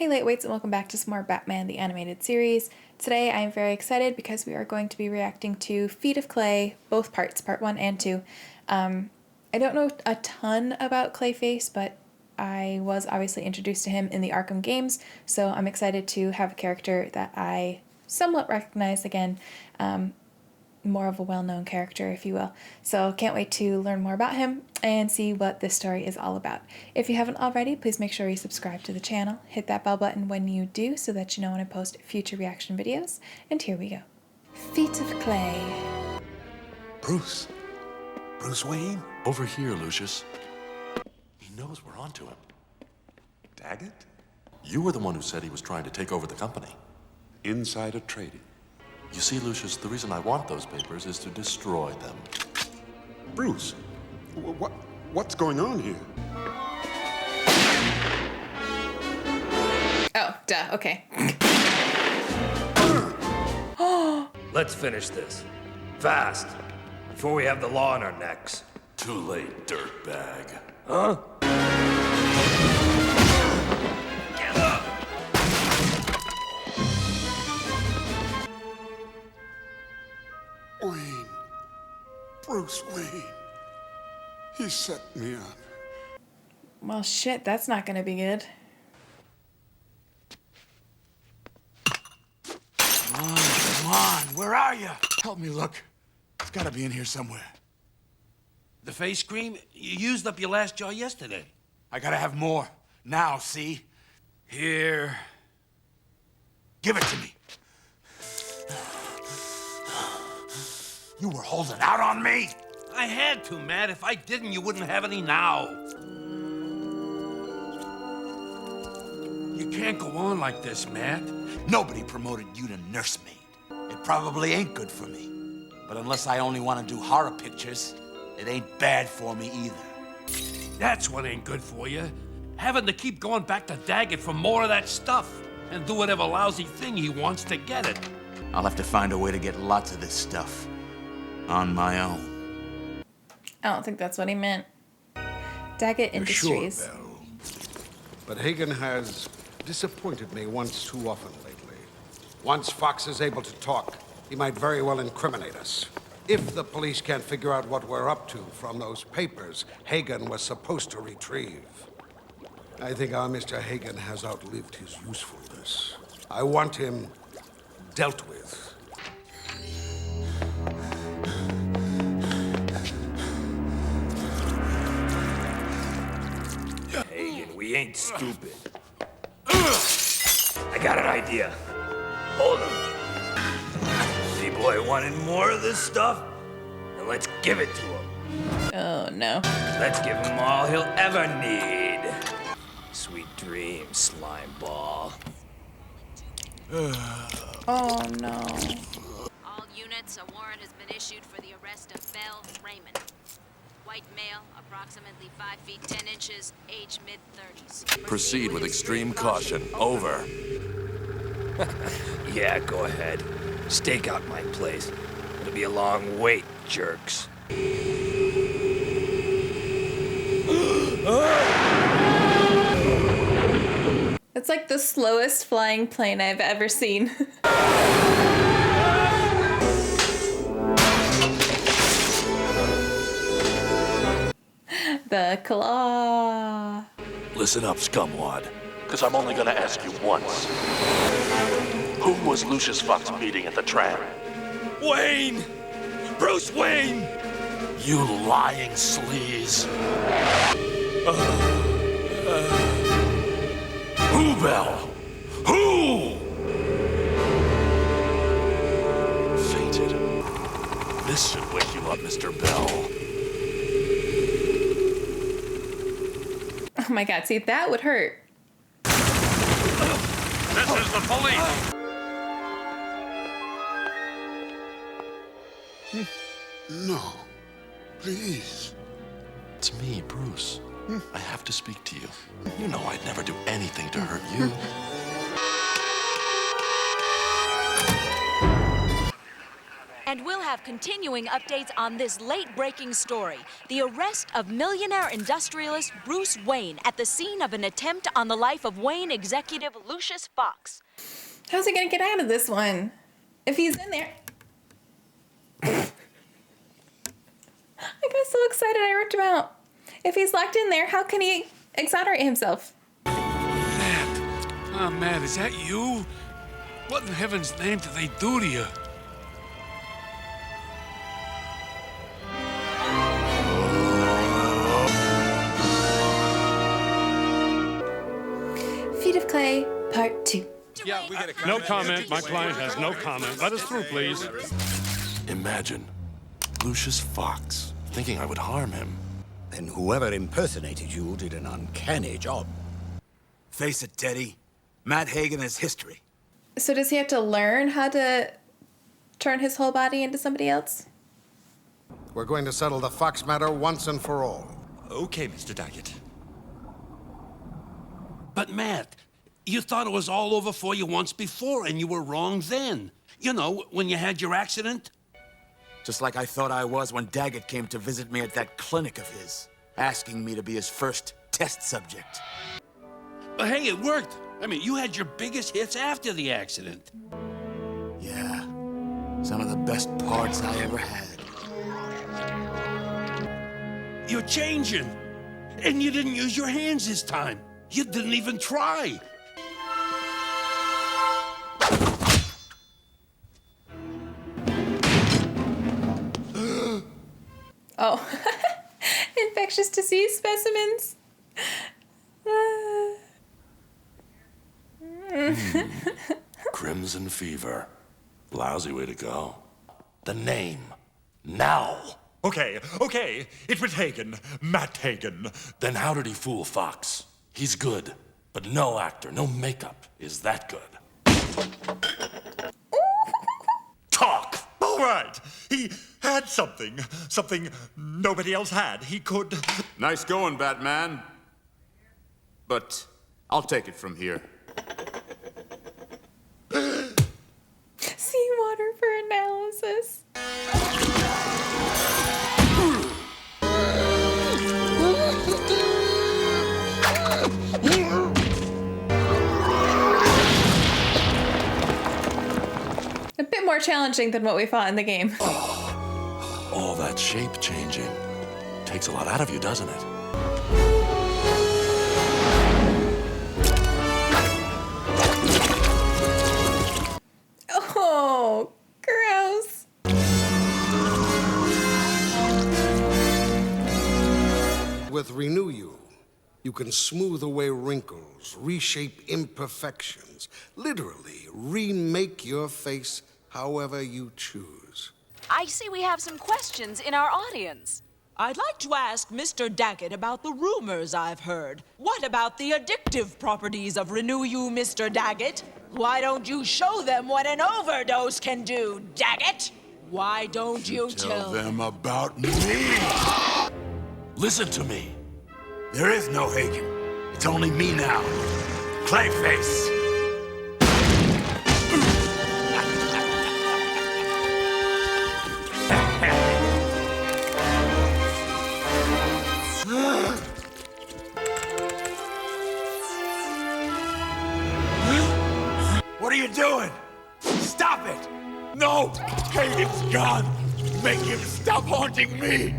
Hey Lightweights, and welcome back to some more Batman the Animated Series. Today I am very excited because we are going to be reacting to Feet of Clay, both parts, part 1 and 2. I don't know a ton about Clayface, but I was obviously introduced to him in the Arkham games, so I'm excited to have a character that I somewhat recognize again, more of a well-known character, if you will. So can't wait to learn more about him and see what this story is all about. If you haven't already, please make sure you subscribe to the channel. Hit that bell button when you do so that you know when I post future reaction videos. And here we go. Feet of Clay. Bruce Wayne? Over here, Lucius. He knows we're onto him. Daggett? You were the one who said he was trying to take over the company. Insider trading. You see, Lucius, the reason I want those papers is to destroy them. Bruce, what's going on here? Oh, duh, okay. Let's finish this. Fast. Before we have the law on our necks. Too late, dirtbag. Huh? Wayne. Bruce Wayne. He set me up. Well, shit, that's not gonna be good. Come on, where are you? Help me look. It's gotta be in here somewhere. The face cream? You used up your last jar yesterday. I gotta have more. Now, see? Here. Give it to me. You were holding out on me? I had to, Matt. If I didn't, you wouldn't have any now. You can't go on like this, Matt. Nobody promoted you to nursemaid. It probably ain't good for me. But unless I only want to do horror pictures, it ain't bad for me either. That's what ain't good for you. Having to keep going back to Daggett for more of that stuff and do whatever lousy thing he wants to get it. I'll have to find a way to get lots of this stuff on my own. I don't think that's what he meant. Daggett Industries. Sure, Bell. But Hagen has disappointed me once too often lately. Once Fox is able to talk, he might very well incriminate us. If the police can't figure out what we're up to from those papers Hagen was supposed to retrieve. I think our Mr. Hagen has outlived his usefulness. I want him dealt with. Hagen, we ain't stupid. I got an idea. Hold him. See, boy, wanted more of this stuff? Then let's give it to him. Oh, no. Let's give him all he'll ever need. Sweet dreams, slime ball. Oh, no. All units, a warrant has been issued for the arrest of Bell Raymond. White male, approximately 5 feet 10 inches, age mid-30s. Proceed with extreme caution. Over. Yeah, go ahead. Stake out my place. It'll be a long wait, jerks. It's like the slowest flying plane I've ever seen. The claw. Listen up, scumwad. Because I'm only gonna ask you once. Who was Lucius Fox meeting at the tram? Wayne! Bruce Wayne! You lying sleaze. Who, Bell? Who? Fainted. This should wake you up, Mr. Bell. Oh my god, see, that would hurt. This is the police! No, please. It's me, Bruce. I have to speak to you. You know I'd never do anything to hurt you. And we'll have continuing updates on this late-breaking story. The arrest of millionaire industrialist Bruce Wayne at the scene of an attempt on the life of Wayne executive Lucius Fox. How's he gonna get out of this one? If he's in there. I got so excited I ripped him out. If he's locked in there, how can he exonerate himself? Matt. Oh, Matt, is that you? What in heaven's name did they do to you? Feet of Clay, Part 2. Yeah, we get a no comment. My client has no comment. Let us through, please. Imagine Lucius Fox thinking I would harm him. Then whoever impersonated you did an uncanny job. Face it, Teddy. Matt Hagen has history. So does he have to learn how to turn his whole body into somebody else? We're going to settle the Fox matter once and for all. Okay, Mr. Daggett. But, Matt, you thought it was all over for you once before, and you were wrong then. You know, when you had your accident. Just like I thought I was when Daggett came to visit me at that clinic of his, asking me to be his first test subject. But hey, it worked. I mean, you had your biggest hits after the accident. Yeah, some of the best parts I ever had. You're changing. And you didn't use your hands this time. You didn't even try. Oh, infectious disease specimens. Crimson fever. Lousy way to go. The name. Now. Okay. It was Hagen. Matt Hagen. Then how did he fool Fox? He's good, but no actor, no makeup is that good. Talk! All right. He had something nobody else had. He could... Nice going, Batman. But I'll take it from here. Seawater for analysis. A bit more challenging than what we fought in the game. All that shape changing. Takes a lot out of you, doesn't it? Oh, gross. With Renew you can smooth away wrinkles, reshape imperfections, literally remake your face however you choose. I see we have some questions in our audience. I'd like to ask Mr. Daggett about the rumors I've heard. What about the addictive properties of Renew You, Mr. Daggett? Why don't you show them what an overdose can do, Daggett? Why don't you tell them about me? Listen to me. There is no Hagen. It's only me now. Clayface. What are you doing? Stop it! No! Hagen's gone! Make him stop haunting me!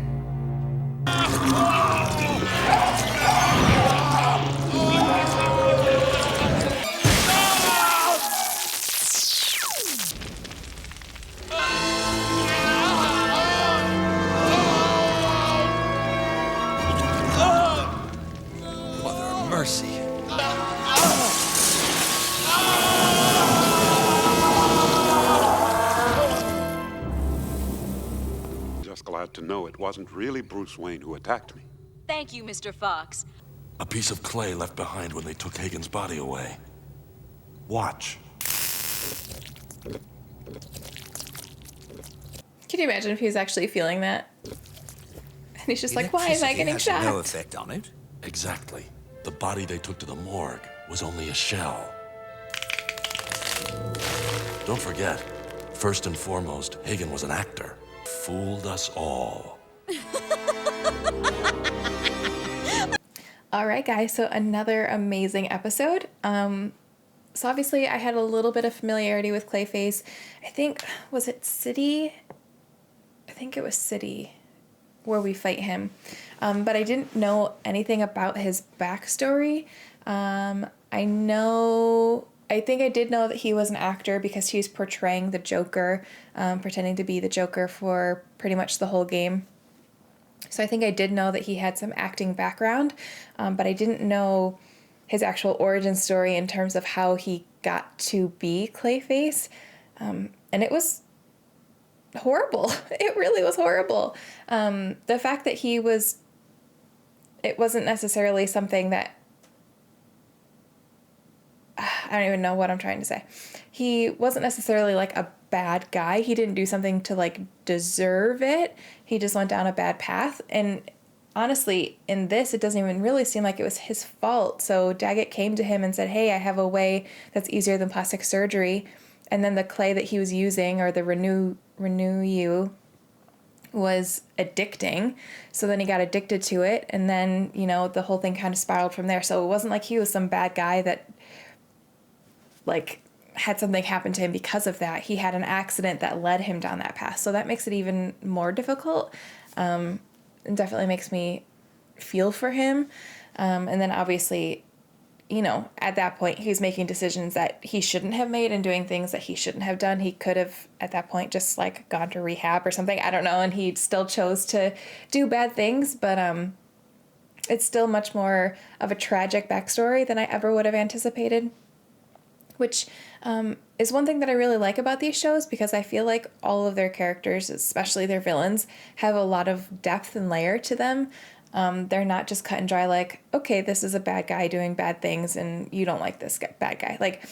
Mother of mercy. Just glad to know it wasn't really Bruce Wayne who attacked me. Thank you, Mr. Fox. A piece of clay left behind when they took Hagen's body away. Watch. Can you imagine if he was actually feeling that? And he's just like, why am I getting shocked? No effect on it. Exactly. The body they took to the morgue was only a shell. Don't forget, First and foremost, Hagen was an actor. Fooled us all. All right, guys, so another amazing episode. So obviously I had a little bit of familiarity with Clayface. I think, was it City? I think it was City where we fight him. But I didn't know anything about his backstory. I think I did know that he was an actor because he was portraying the Joker, pretending to be the Joker for pretty much the whole game. So I think I did know that he had some acting background, but I didn't know his actual origin story in terms of how he got to be Clayface. And it was horrible. It really was horrible. The fact that it wasn't necessarily something that, I don't even know what I'm trying to say. He wasn't necessarily like a bad guy. He didn't do something to like deserve it. He just went down a bad path. And honestly, in this, it doesn't even really seem like it was his fault. So Daggett came to him and said, hey, I have a way that's easier than plastic surgery. And then the clay that he was using, or the Renew You, was addicting. So then he got addicted to it. And then, the whole thing kind of spiraled from there. So it wasn't like he was some bad guy that like had something happen to him because of that. He had an accident that led him down that path. So that makes it even more difficult. It definitely makes me feel for him. And then obviously, at that point, he was making decisions that he shouldn't have made and doing things that he shouldn't have done. He could have, at that point, just like gone to rehab or something. I don't know. And he still chose to do bad things. But it's still much more of a tragic backstory than I ever would have anticipated. Which is one thing that I really like about these shows, because I feel like all of their characters, especially their villains, have a lot of depth and layer to them. They're not just cut and dry like, okay, this is a bad guy doing bad things and you don't like this bad guy. Like,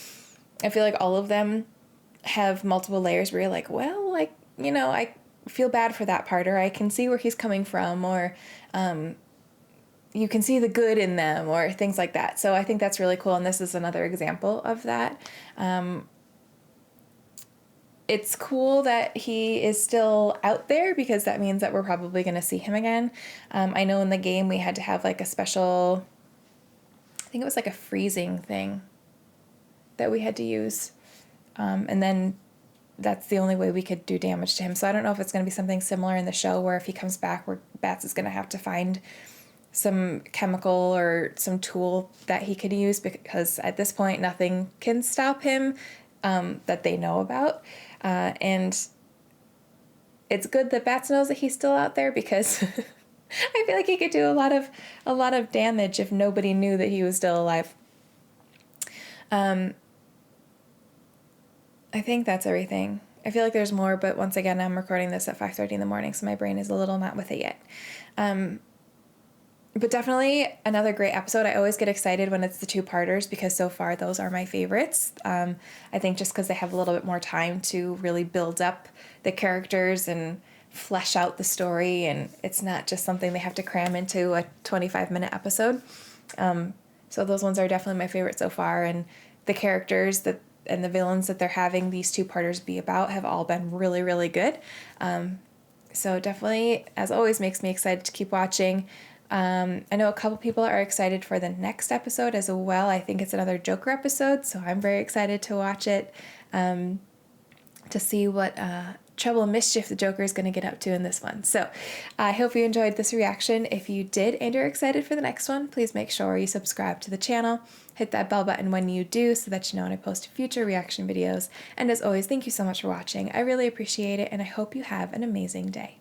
I feel like all of them have multiple layers where you're like, well, like, I feel bad for that part, or I can see where he's coming from, or you can see the good in them, or things like that. So I think that's really cool. And this is another example of that. It's cool that he is still out there, because that means that we're probably going to see him again. I know in the game we had to have like a special, I think it was like a freezing thing that we had to use. And then that's the only way we could do damage to him. So I don't know if it's going to be something similar in the show, where if he comes back, where Bats is going to have to find some chemical or some tool that he could use, because at this point nothing can stop him that they know about. And it's good that Bats knows that he's still out there, because I feel like he could do a lot of damage if nobody knew that he was still alive. I think that's everything. I feel like there's more, but once again, I'm recording this at 5:30 in the morning, so my brain is a little not with it yet. But definitely another great episode. I always get excited when it's the two-parters, because so far those are my favorites. I think just because they have a little bit more time to really build up the characters and flesh out the story, and it's not just something they have to cram into a 25-minute episode. So those ones are definitely my favorite so far, and the characters and the villains that they're having these two-parters be about have all been really, really good. So definitely, as always, makes me excited to keep watching. I know a couple people are excited for the next episode as well. I think it's another Joker episode, so I'm very excited to watch it, to see what trouble and mischief the Joker is going to get up to in this one. So I hope you enjoyed this reaction. If you did and you're excited for the next one, please make sure you subscribe to the channel. Hit that bell button when you do, so that you know when I post future reaction videos. And as always, thank you so much for watching. I really appreciate it, and I hope you have an amazing day.